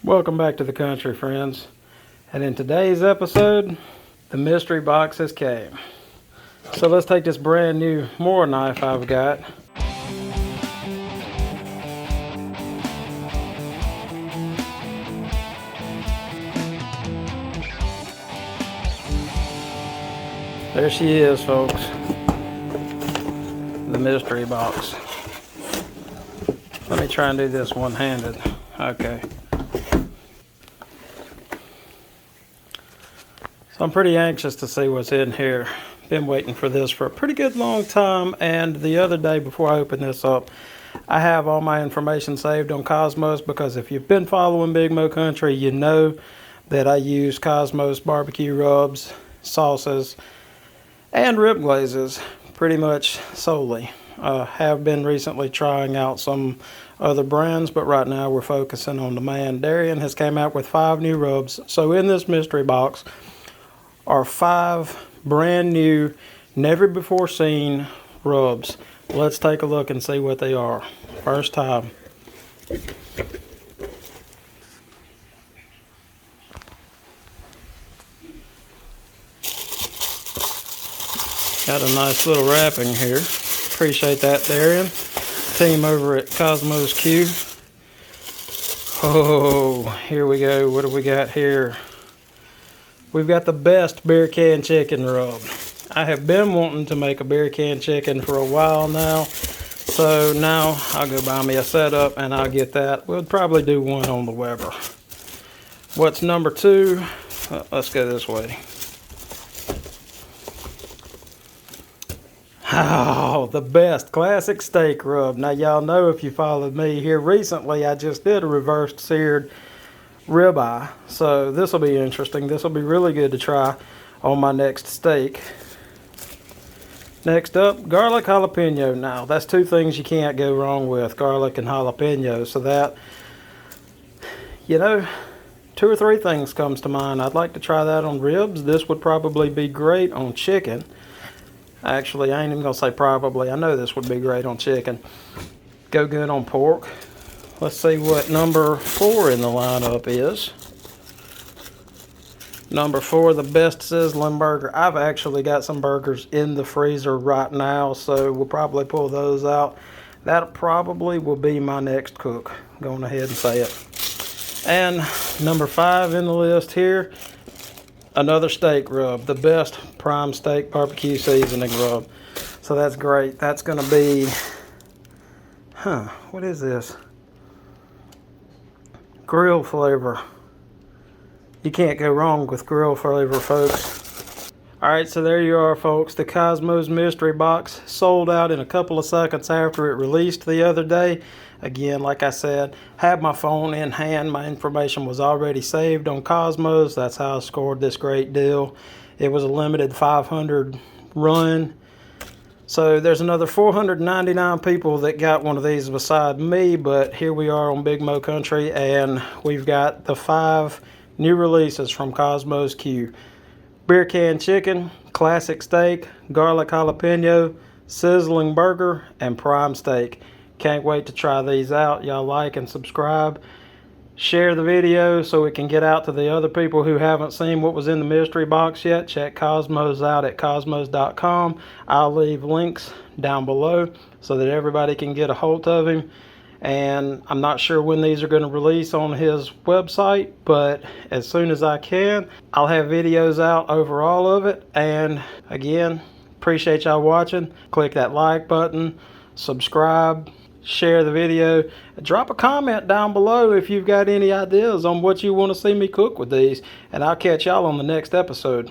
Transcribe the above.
Welcome back to the country, friends. And in today's episode, the mystery boxes came. So let's take this brand new Moore knife I've got. There she is, folks. The mystery box. Let me try and do this one-handed. Okay. So I'm pretty anxious to see what's in here. Been waiting for this for a pretty good long time, and the other day before I open this up, I have all my information saved on Kosmos, because if you've been following Big Mo Country, you know that I use Kosmos barbecue rubs, sauces, and rib glazes pretty much solely. Have been recently trying out some other brands, but right now we're focusing on the man. Darian has came out with 5 new rubs. So in this mystery box are 5 brand new, never before seen rubs. Let's take a look and see what they are. First time. Got a nice little wrapping here. Appreciate that, Darian. Team over at Kosmos Q. Oh, here we go. What do we got here? We've got the best beer can chicken rub. I have been wanting to make a beer can chicken for a while now. So now I'll go buy me a setup and I'll get that. We'll probably do one on the Weber. What's number 2? Let's go this way. Oh, the best classic steak rub. Now y'all know, if you followed me here recently, I just did a reversed seared ribeye. So this will be interesting. This will be really good to try on my next steak. Next up, garlic jalapeno. Now that's 2 things you can't go wrong with, garlic and jalapeno. So that, you know, 2 or 3 things comes to mind. I'd like to try that on ribs. This would probably be great on chicken. Actually, I ain't even gonna say probably. I know this would be great on chicken. Go good on pork. Let's see what number 4 in the lineup is. Number 4, the best sizzling burger. I've actually got some burgers in the freezer right now, so we'll probably pull those out. That probably will be my next cook. Going ahead and say it. And number 5 in the list here, another steak rub, the best prime steak barbecue seasoning rub. So that's great. That's going to be, what is this? Grill flavor. You can't go wrong with grill flavor, folks. Alright, so there you are, folks. The Kosmos Mystery Box sold out in a couple of seconds after it released the other day. Again, like I said, had my phone in hand. My information was already saved on Kosmos. That's how I scored this great deal. It was a limited 500 run. So there's another 499 people that got one of these beside me, but here we are on Big Mo Country, and we've got the 5 new releases from Kosmos Q. Beer can chicken, classic steak, garlic jalapeno, sizzling burger, and prime steak. Can't wait to try these out. Y'all like and subscribe. Share the video so it can get out to the other people who haven't seen what was in the mystery box yet. Check Kosmos out at kosmos.com. I'll leave links down below so that everybody can get a hold of him. And I'm not sure when these are going to release on his website, but as soon as I can, I'll have videos out over all of it. And again, appreciate y'all watching. Click that like button, subscribe, share the video, drop a comment down below if you've got any ideas on what you want to see me cook with these, and I'll catch y'all on the next episode.